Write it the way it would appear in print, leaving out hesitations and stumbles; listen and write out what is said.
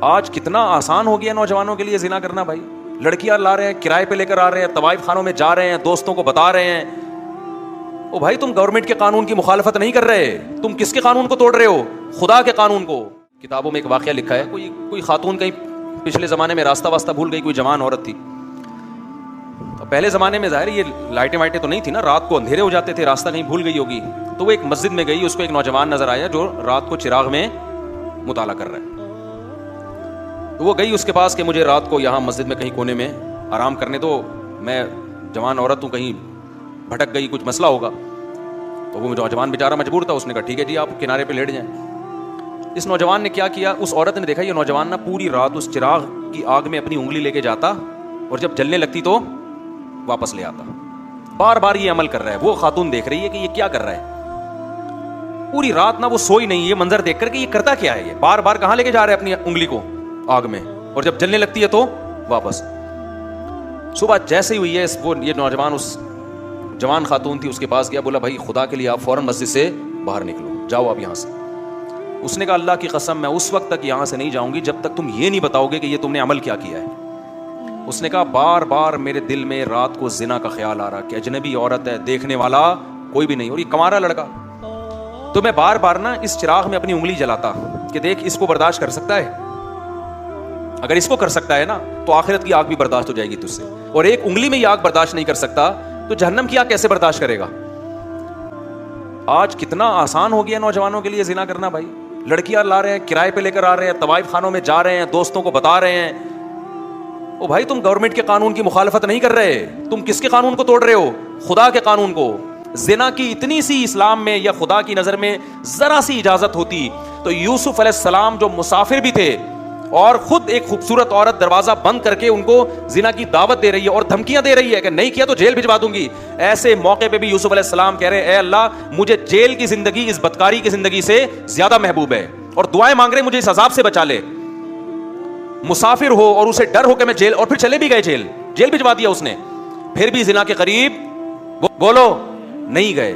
आज कितना आसान हो गया नौजवानों के लिए जिना करना भाई। लड़कियां ला रहे हैं, किराए पे लेकर आ रहे हैं, तवाइफ खानों में जा रहे हैं, दोस्तों को बता रहे हैं। ओ भाई, तुम गवर्नमेंट के कानून की मुखालफत नहीं कर रहे, तुम किसके कानून को तोड़ रहे हो? खुदा के कानून को। किताबों में एक वाकया लिखा है, कोई खातून कहीं पिछले जमाने में रास्ता वास्ता भूल गई, कोई जवान औरत थी। तो पहले जमाने में जाहिर ये लाइटें वाइटें तो नहीं थी ना, रात को अंधेरे हो जाते थे, रास्ता कहीं भूल गई होगी। तो वो एक मस्जिद में गई, उसको एक नौजवान नजर आया जो रात को चिराग में मुताला कर रहा है। तो वो गई उसके पास कि मुझे रात को यहाँ मस्जिद में कहीं कोने में आराम करने दो, मैं जवान औरत हूँ, कहीं भटक गई, कुछ मसला होगा। तो वो नौजवान बेचारा मजबूर था, उसने कहा ठीक है जी, आप किनारे पे लेट जाएं। इस नौजवान ने क्या किया, उस औरत ने देखा ये नौजवान ना पूरी रात उस चिराग की आग में अपनी उंगली लेके जाता और जब जलने लगती तो वापस ले आता। बार बार ये अमल कर रहा है। वो खातून देख रही है कि ये क्या कर रहा है। पूरी रात ना वो सोई नहीं, ये मंजर देख कर कि ये करता क्या है, ये बार बार कहां लेके जा रहा है अपनी उंगली को आग में, और जब जलने लगती है तो वापस। सुबह जैसे ही हुई है, ये नौजवान उस जवान खातून थी उसके पास गया, बोला भाई खुदा के लिए आप फौरन मस्जिद से बाहर निकलो, जाओ आप यहां से। उसने कहा अल्लाह की कसम मैं उस वक्त तक यहां से नहीं जाऊंगी जब तक तुम ये नहीं बताओगे कि ये तुमने अमल क्या किया है। उसने कहा बार बार मेरे दिल में रात को जिना का ख्याल आ रहा कि अजनबी औरत है, देखने वाला कोई भी नहीं, और ये कमारा लड़का। तो मैं बार बार ना इस चिराग में अपनी उंगली जलाता कि देख इसको बर्दाश्त कर सकता है, अगर इसको कर सकता है ना तो आखिरत की आग भी बर्दाश्त हो जाएगी तुझसे, और एक उंगली में ये आग बर्दाश्त नहीं कर सकता तो जहन्नम की आग कैसे बर्दाश्त करेगा। आज कितना आसान हो गया नौजवानों के लिए जिना करना भाई। लड़कियां ला रहे हैं, किराए पे लेकर आ रहे हैं, तवाइफ खानों में जा रहे हैं, दोस्तों को बता रहे हैं। ओ भाई, तुम गवर्नमेंट के कानून की मुखालफत नहीं कर रहे, तुम किसके कानून को तोड़ रहे हो? खुदा के कानून को। जिना की इतनी सी इस्लाम में या खुदा की नजर में जरा सी इजाजत होती तो यूसुफ अलैहिस्सलाम जो मुसाफिर भी थे और खुद एक खूबसूरत औरत दरवाजा बंद करके उनको जिना की दावत दे रही है और धमकियां दे रही है कि नहीं किया तो जेल भिजवा दूंगी, ऐसे मौके पे भी यूसुफ अलैहिस्सलाम कह रहे हैं, ए अल्लाह मुझे जेल की जिंदगी इस बदकारी की जिंदगी से ज्यादा महबूब है, और दुआएं मांग रहे मुझे इस अजाब से बचा ले। मुसाफिर हो और उसे डर हो कि मैं जेल, और फिर चले भी गए जेल भिजवा दिया उसने, फिर भी जिना के करीब बोलो नहीं गए।